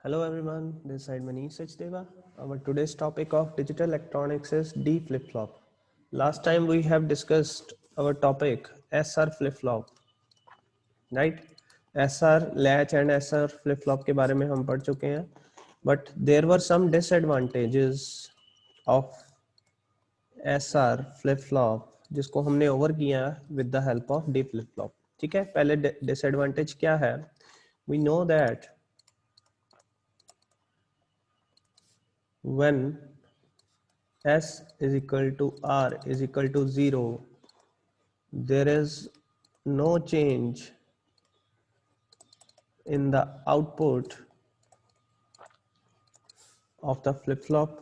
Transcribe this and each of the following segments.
Hello everyone, this side Manish Sachdeva. Our today's topic of digital electronics is D flip-flop. Last time we have discussed our topic SR flip-flop, right? SR latch and SR flip-flop के बारे में हम पढ़ चुके हैं, but there were some disadvantages of SR flip-flop जिसको हमने over किया with the help of D flip-flop. ठीक है, पहले disadvantage क्या है? We know that when S is equal to R is equal to 0, there is no change in the output of the flip-flop,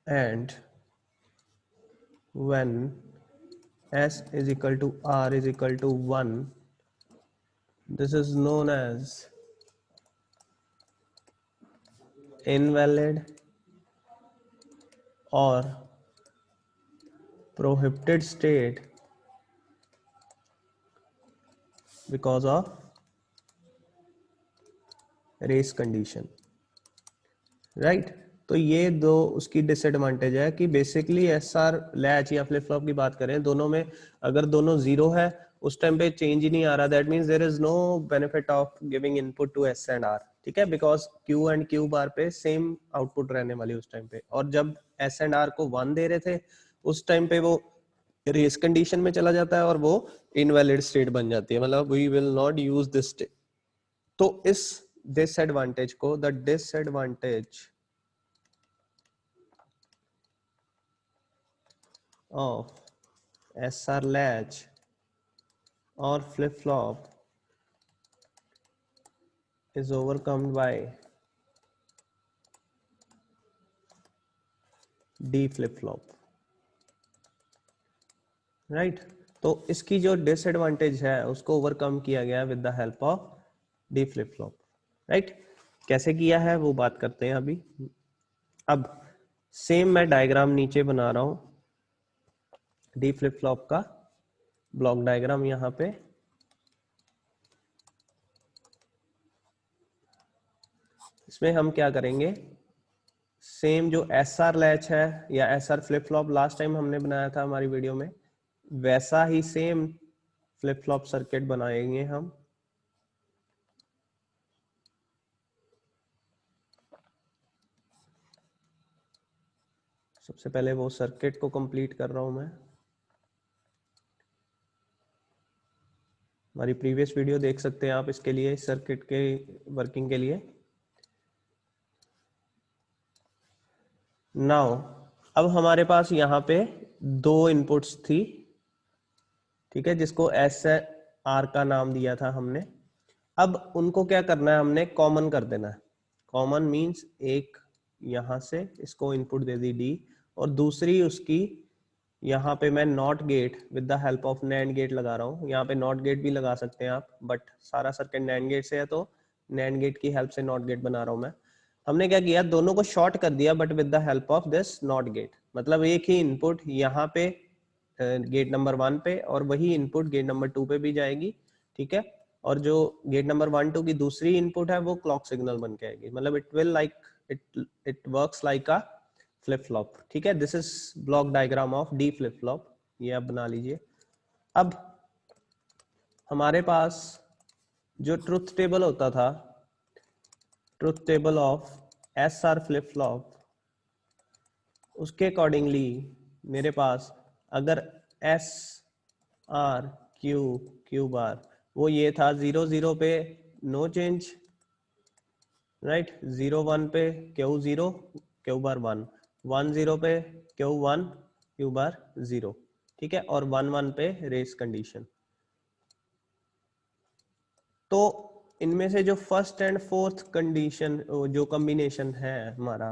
and when S is equal to R is equal to 1, this is known as invalid or prohibited state because of race condition, right? तो ये दो उसकी disadvantage है कि basically SR latch या flip flop की बात करें, दोनों में अगर दोनों जीरो है उस टाइम पे चेंज ही नहीं आ रहा, that means there is no benefit of giving input to S and R. ठीक है, because Q and Q bar पे सेम आउटपुट रहने वाली उस टाइम पे, और जब एस एंड आर को 1 दे रहे थे उस टाइम पे वो रेस कंडीशन में चला जाता है और वो इनवैलिड स्टेट बन जाती है, मतलब we will not use this state. तो इस डिसएडवांटेज को, the disadvantage of SR latch or flip-flop is overcome by D flip-flop, right? तो इसकी जो डिसएडवांटेज है उसको ओवरकम किया गया with the help of D flip-flop, right? कैसे किया है वो बात करते हैं अभी. अब सेम मैं डायग्राम नीचे बना रहा हूं डी फ्लिप फ्लॉप का ब्लॉक डायग्राम. यहां पे इसमें हम क्या करेंगे, सेम जो एसआर लैच है या SR flip flop last time हमने बनाया था हमारी वीडियो में, वैसा ही सेम फ्लिप फ्लॉप सर्किट बनाएंगे हम. सबसे पहले वो सर्किट को कंप्लीट कर रहा हूं मैं. हमारी प्रीवियस वीडियो देख सकते हैं आप इसके लिए, सर्किट के वर्किंग के लिए. नाउ अब हमारे पास यहाँ पे दो इनपुट्स थी, ठीक है, जिसको एस आर का नाम दिया था हमने. अब उनको क्या करना है, हमने कॉमन कर देना है. कॉमन मींस एक यहां से इसको इनपुट दे दी डी, और दूसरी उसकी यहाँ पे मैं not gate with the help of NAND gate लगा रहा हूँ. यहाँ पे नॉट गेट भी लगा सकते हैं आप, बट सारा सर्किट नैंड गेट से है तो नैंड गेट की हेल्प से नॉट गेट बना रहा हूँ मैं. हमने क्या किया, दोनों को शॉर्ट कर दिया but with the help of this not gate. मतलब एक ही इनपुट यहाँ पे गेट नंबर 1 पे और वही इनपुट गेट नंबर 2 पे भी जाएगी. ठीक है, और जो गेट नंबर 1 2 की दूसरी इनपुट है वो क्लॉक सिग्नल बन के आएगी. मतलब it will like it works like a flip flop. ठीक है, this is block diagram of D flip flop, ये आप बना लीजिए. अब हमारे पास जो ट्रुथ टेबल होता था, truth table of S R flip flop, उसके अकॉर्डिंगली मेरे पास अगर S R Q Q bar वो ये था 0 0 पे नो चेंज, राइट. 0 1 पे क्यू 0 क्यू बार 1, 1 0 पे क्यू 1 क्यू बार 0. ठीक है, और 1 1 पे रेस कंडीशन. तो इनमें से जो फर्स्ट एंड फोर्थ कंडीशन जो कॉम्बिनेशन है हमारा,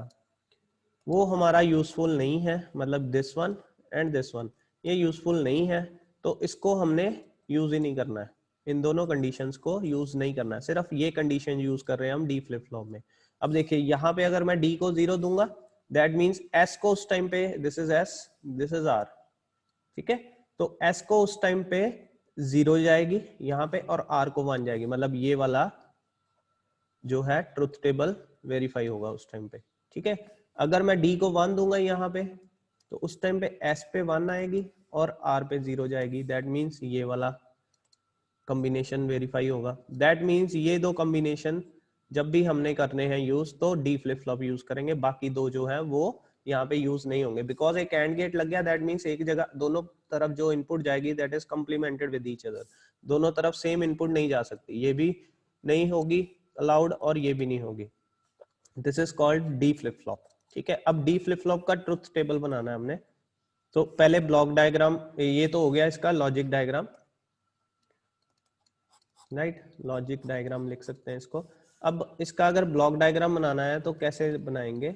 वो हमारा यूजफुल नहीं है. मतलब this one and this one, ये यूजफुल नहीं है, तो इसको हमने यूज ही नहीं करना है. इन दोनों कंडीशंस को यूज नहीं करना है, सिर्फ ये कंडीशन यूज कर रहे हैं हम डी फ्लिप फ्लॉप में. अब देखिए यहाँ पे अगर मैं डी को 0 दूंगा, दैट मींस एस को उस टाइम पे, this is S this is R. ठीक है, तो एस को उस टाइम पे 0 जाएगी यहाँ पे और R को 1 जाएगी, मतलब ये वाला जो है ट्रुथ टेबल वेरीफाई होगा उस टाइम पे। ठीक है, अगर मैं D को 1 दूंगा यहाँ पे तो उस टाइम पे S पे 1 आएगी और R पे 0 जाएगी। दैट मीन्स ये वाला कॉम्बिनेशन वेरीफाई होगा। दैट मीन्स ये दो कॉम्बिनेशन जब भी हमने करने हैं यूज तो डी फ्लिप फ्लॉप यूज करेंगे, बाकी दो जो है वो यहाँ पे यूज नहीं होंगे। बिकॉज एक एंड गेट लग गया, दैट मीन्स एक जगह दोनों तरफ जो इनपुट जाएगी that is complimented with each other. दोनों तरफ सेम इनपुट नहीं जा सकती, ये भी नहीं होगी अलाउड और ये भी नहीं होगी। This is called D flip flop. ठीक है, अब डी फ्लिप फ्लॉप का ट्रुथ टेबल बनाना है हमने। तो पहले ब्लॉक डायग्राम, ये तो हो गया इसका logic diagram, right, logic diagram लिख सकते हैं इसको। अब इसका अगर ब्लॉक डायग्राम बनाना है तो कैसे बनाएंगे,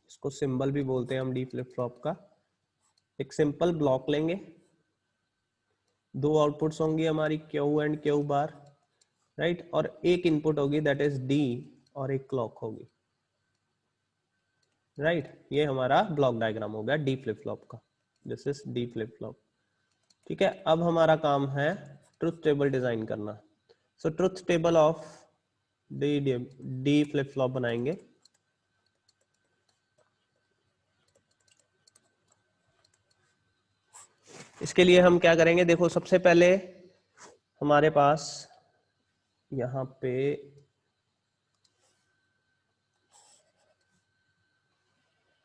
इसको सिंबल भी बोलते हैं हम डी फ्लिप फ्लॉप का। एक सिंपल ब्लॉक लेंगे, दो आउटपुट्स होंगी हमारी Q and Q bar, right, और एक इनपुट होगी दैट इज डी और एक क्लॉक होगी, राइट। ये हमारा ब्लॉक डायग्राम हो गया डी फ्लिप फ्लॉप का। This is D flip flop. ठीक है, अब हमारा काम है ट्रुथ टेबल डिजाइन करना। So truth table of D flip flop बनाएंगे। इसके लिए हम क्या करेंगे, देखो सबसे पहले हमारे पास यहाँ पे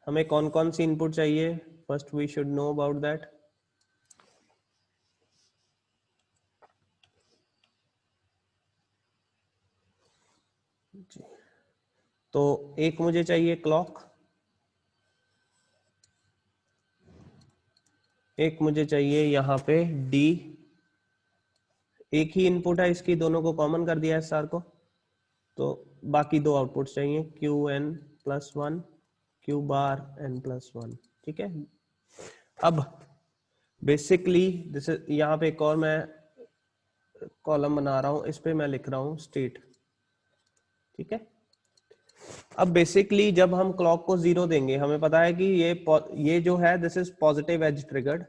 हमें कौन कौन सी इनपुट चाहिए, first we should know about that. तो एक मुझे चाहिए क्लॉक, एक मुझे चाहिए यहाँ पे डी, एक ही इनपुट है इसकी, दोनों को कॉमन कर दिया है SR को, तो बाकी दो आउटपुट चाहिए Q N plus 1, Q bar N plus 1। ठीक है, अब बेसिकली दिस यहाँ पे एक और मैं कॉलम बना रहा हूं, इस पे मैं लिख रहा हूं स्टेट। ठीक है, अब बेसिकली जब हम क्लॉक को 0 देंगे, हमें पता है कि ये जो है this is positive edge triggered,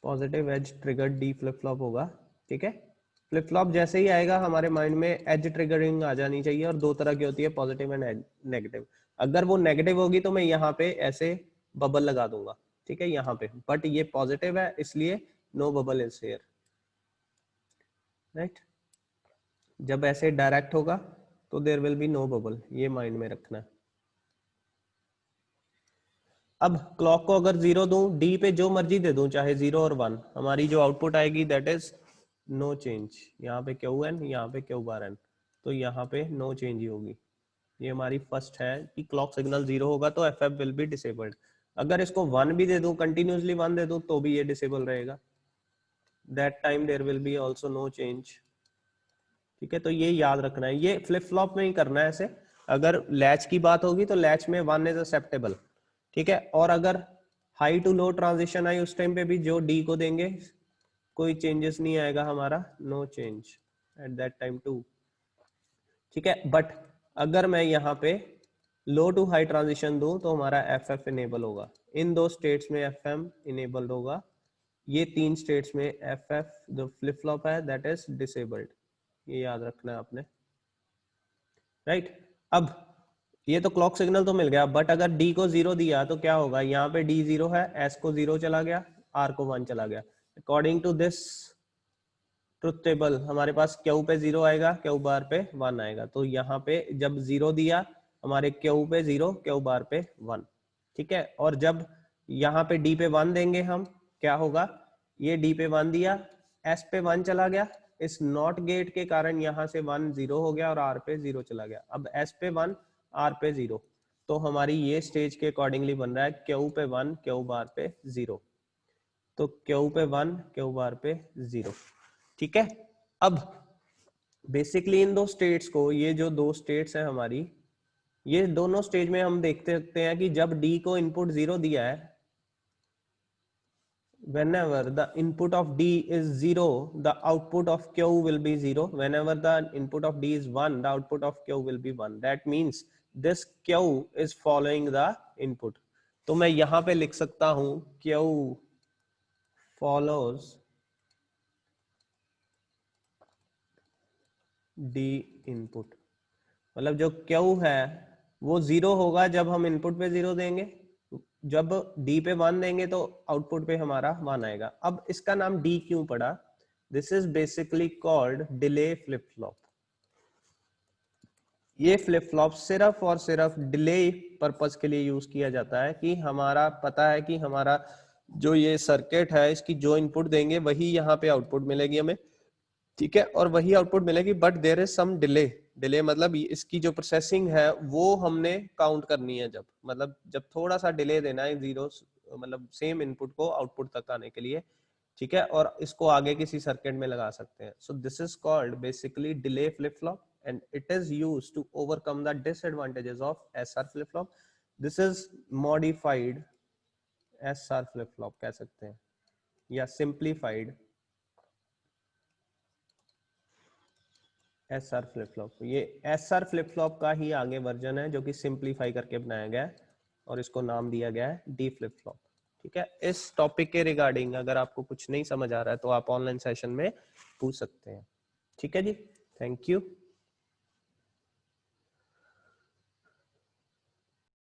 positive edge triggered D flip flop होगा। ठीक है, फ्लिप फ्लॉप जैसे ही आएगा हमारे माइंड में एज ट्रिगरिंग आ जानी चाहिए, और दो तरह की होती है, पॉजिटिव एंड नेगेटिव। अगर वो नेगेटिव होगी तो मैं यहाँ पे ऐसे बबल लगा दूंगा, ठीक है, यहाँ पे, बट ये पॉजिटिव है इसलिए no bubble is here, right. जब ऐसे डायरेक्ट होगा तो there will be no bubble, ये माइंड में रखना है। अब क्लॉक को अगर 0 दूं, डी पे जो मर्जी दे दूं, चाहे 0 और 1, हमारी जो आउटपुट आएगी दैट इज नो चेंज। यहाँ पे क्यू एन, यहाँ पे क्यू बार एन, तो यहाँ पे नो चेंज ही होगी। ये हमारी फर्स्ट है कि क्लॉक सिग्नल 0 होगा तो F F will be disabled. अगर इसको 1 भी दे दूं, कंटिन्यूसली 1 दे दूं, तो भी ये डिसेबल रहेगा, that time there will be also no change. ठीक है, तो ये याद रखना है, ये फ्लिप फ्लॉप में ही करना है ऐसे। अगर लैच की बात होगी तो लैच में 1 इज एक्सेप्टेबल। ठीक है, और अगर हाई टू लो ट्रांजिशन आई उस टाइम पे भी जो डी को देंगे कोई चेंजेस नहीं आएगा हमारा, no change at that time too. ठीक है, बट अगर मैं यहाँ पे लो टू हाई ट्रांजिशन दूं तो हमारा एफ एफ इनेबल होगा, इन दो स्टेट्स में एफ एम इनेबल्ड होगा, ये तीन स्टेट्स में एफ एफ जो फ्लिप फ्लॉप है दैट इज डिसेबल्ड। ये याद रखना है आपने, राइट। अब ये तो क्लॉक सिग्नल तो मिल गया, बट अगर डी को 0 दिया तो क्या होगा, यहाँ पे डी 0 है, एस को 0 चला गया, आर को 1 चला गया। According to this truth table हमारे पास क्यू पे 0 आएगा, क्यू बार पे 1 आएगा, तो यहाँ पे जब 0 दिया हमारे क्यू पे 0, क्यू बार पे 1। ठीक है, और जब यहाँ पे डी पे 1 देंगे हम, क्या होगा, ये डी पे 1 दिया, एस पे 1 चला गया, इस नॉट गेट के कारण यहाँ से 1 0 हो गया और आर पे 0 चला गया। अब एस पे 1, आर पे 0, तो हमारी ये स्टेज के अकॉर्डिंगली बन रहा है क्यू पे 1, क्यू बार पे 0, तो क्यू पे 1, क्यू बार पे 0। ठीक है, अब बेसिकली इन दो स्टेट्स को, ये जो दो स्टेट्स है हमारी, ये दोनों स्टेज में हम देखते सकते हैं कि जब डी को इनपुट 0 दिया है, whenever the input of D is 0, the output of Q will be 0. Whenever the input of D is 1, the output of Q will be 1. That means this Q is following the input. तो मैं यहाँ पे लिख सकता हूँ Q follows D input, मतलब जो Q है वो 0 होगा जब हम इनपुट पे 0 देंगे, जब D पे 1 देंगे तो आउटपुट पे हमारा 1 आएगा। अब इसका नाम D क्यों पड़ा? This is basically called delay flip flop. ये फ्लिप फ्लॉप सिर्फ और सिर्फ डिले पर्पस के लिए यूज किया जाता है, कि हमारा पता है कि हमारा जो ये सर्किट है इसकी जो इनपुट देंगे वही यहाँ पे आउटपुट मिलेगी हमें, ठीक है, और वही आउटपुट मिलेगी, but there is some delay. Delay मतलब इसकी जो प्रोसेसिंग है वो हमने काउंट करनी है, जब मतलब जब थोड़ा सा डिले देना है जीरो, मतलब सेम इनपुट को आउटपुट तक आने के लिए, ठीक है, और इसको आगे किसी सर्किट में लगा सकते हैं। So this is called basically delay flip flop and it is used to overcome the disadvantages of SR flip flop. This is modified SR flip flop कह सकते हैं, या सिंप्लीफाइड एसआर फ्लिप फ्लॉप। ये SR flip flop का ही आगे version है जो कि सिंप्लीफाई करके बनाया गया है और इसको नाम दिया गया है डी फ्लिप फ्लॉप। ठीक है, इस टॉपिक के रिगार्डिंग अगर आपको कुछ नहीं समझ आ रहा है तो आप ऑनलाइन सेशन में पूछ सकते हैं। ठीक है जी, थैंक यू।